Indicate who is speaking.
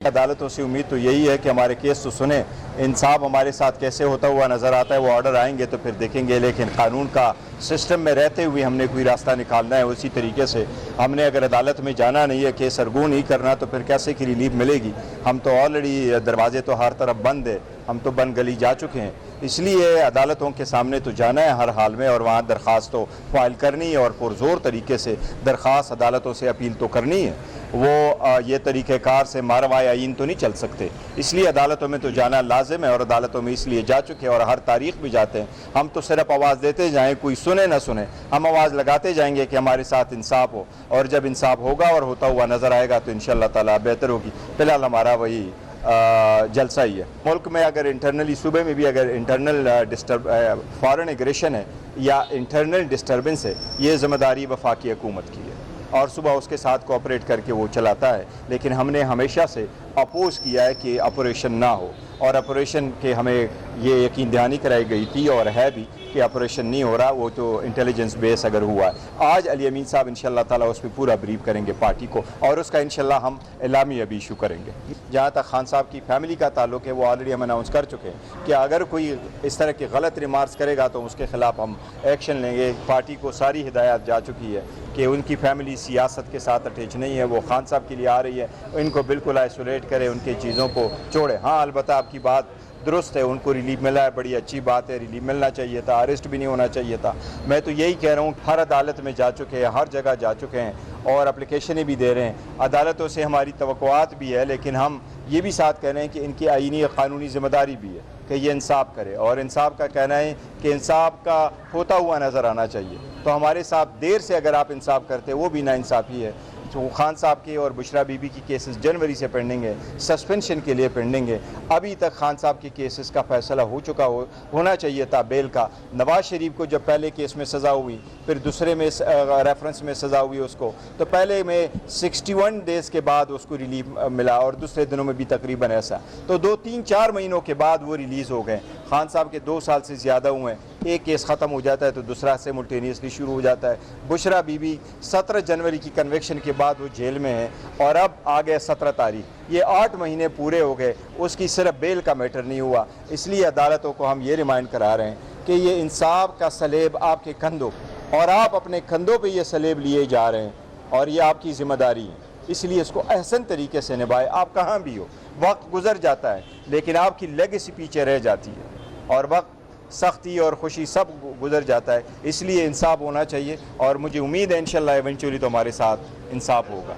Speaker 1: अदालतों से उम्मीद तो यही है कि हमारे केस तो सुने, इंसाफ हमारे साथ कैसे होता हुआ नज़र आता है वो ऑर्डर आएंगे तो फिर देखेंगे, लेकिन कानून का सिस्टम में रहते हुए हमने कोई रास्ता निकालना है। उसी तरीके से हमने अगर अदालत में जाना नहीं है, केस अर्गू नहीं करना, तो फिर कैसे की रिलीफ मिलेगी। हम तो ऑलरेडी दरवाजे तो हर तरफ बंद है, हम तो बंद गली जा चुके हैं। इसलिए अदालतों के सामने तो जाना है हर हाल में और वहाँ दरख्वास्त तो फाइल करनी है और पुरजोर तरीके से दरख्वास्त अदालतों से अपील तो करनी है। वो ये तरीक़ेकार से मारवाए आइन तो नहीं चल सकते, इसलिए अदालतों में तो जाना लाजिम है और अदालतों में इसलिए जा चुके हैं और हर तारीख भी जाते हैं। हम तो सिर्फ आवाज़ देते जाएँ, कोई सुने ना सुने, हम आवाज़ लगाते जाएंगे कि हमारे साथ इंसाफ हो, और जब इंसाफ होगा और होता हुआ नज़र आएगा तो इंशाअल्लाह ताला बेहतर होगी। फ़िलहाल हमारा वही जलसा ही है। मुल्क में अगर इंटरनली सूबे में भी अगर इंटरनल फॉरेन एग्रेशन है या इंटरनल डिस्टर्बेंस है, ये ज़िम्मेदारी वफाकी हुकूमत की है और सुबह उसके साथ कोऑपरेट करके वो चलाता है। लेकिन हमने हमेशा से अपोज़ किया है कि ऑपरेशन ना हो, और ऑपरेशन के हमें ये यकीन दहानी कराई गई थी और है भी कि ऑपरेशन नहीं हो रहा, वो तो इंटेलिजेंस बेस अगर हुआ है। आज अली अमीन साहब इंशाअल्लाह ताला उस पर पूरा ब्रीफ करेंगे पार्टी को और उसका इंशाअल्लाह हम एलामिया भी इशू करेंगे। जहाँ तक खान साहब की फैमिली का ताल्लुक है, वो ऑलरेडी हम अनाउंस कर चुके हैं कि अगर कोई इस तरह के गलत रिमार्क्स करेगा तो उसके ख़िलाफ़ हम एक्शन लेंगे। पार्टी को सारी हिदायत जा चुकी है कि उनकी फैमिली सियासत के साथ अटैच नहीं है, वो खान साहब के लिए आ रही है, इनको बिल्कुल आइसोलेट करें, उनकी चीज़ों को छोड़े। हाँ, अलबत्ता आपकी बात दुरुस्त है, उनको रिलीफ मिला है, बड़ी अच्छी बात है, रिलीफ मिलना चाहिए था, अरेस्ट भी नहीं होना चाहिए था। मैं तो यही कह रहा हूँ, हर अदालत में जा चुके हैं, हर जगह जा चुके हैं और एप्लीकेशनें भी दे रहे हैं। अदालतों से हमारी तवक्कुआत भी है, लेकिन हम ये भी साथ कह रहे हैं कि इनकी आईनी और क़ानूनी ज़िम्मेदारी भी है कि ये इंसाफ करे, और इंसाफ का कहना है कि इंसाफ का होता हुआ नज़र आना चाहिए। तो हमारे साथ देर से अगर आप इंसाफ करते वो भी नाइंसाफ़ी है। तो खान साहब के और बुशरा बीबी की केसेस जनवरी से पेंडिंग है, सस्पेंशन के लिए पेंडिंग है। अभी तक खान साहब के केसेस का फैसला हो चुका होना चाहिए था बेल का। नवाज शरीफ को जब पहले केस में सज़ा हुई, फिर दूसरे में रेफरेंस में सज़ा हुई उसको, तो पहले में 61 डेज़ के बाद उसको रिलीफ मिला और दूसरे दिनों में भी तकरीबन ऐसा, तो 2-3-4 महीनों के बाद वो रिलीज़ हो गए। खान साहब के 2 साल से ज़्यादा हुए हैं, एक केस ख़त्म हो जाता है तो दूसरा सिमुल्टेनियसली शुरू हो जाता है। बुशरा बीबी 17 जनवरी की कन्वेक्शन के बाद वो जेल में है और अब आ गए 17 तारीख, ये 8 महीने पूरे हो गए, उसकी सिर्फ बेल का मैटर नहीं हुआ। इसलिए अदालतों को हम ये रिमाइंड करा रहे हैं कि ये इंसाफ का सलेब आपके कंधों, और आप अपने कंधों पे ये सलेब लिए जा रहे हैं और ये आपकी ज़िम्मेदारी है, इसलिए इसको अहसन तरीके से निभाए। आप कहाँ भी हो, वक्त गुजर जाता है लेकिन आपकी लेगेसी पीछे रह जाती है, और वक्त सख्ती और खुशी सब गुजर जाता है। इसलिए इंसाफ होना चाहिए और मुझे उम्मीद है इंशाअल्लाह इवेंचुअली तो हमारे साथ इंसाफ होगा।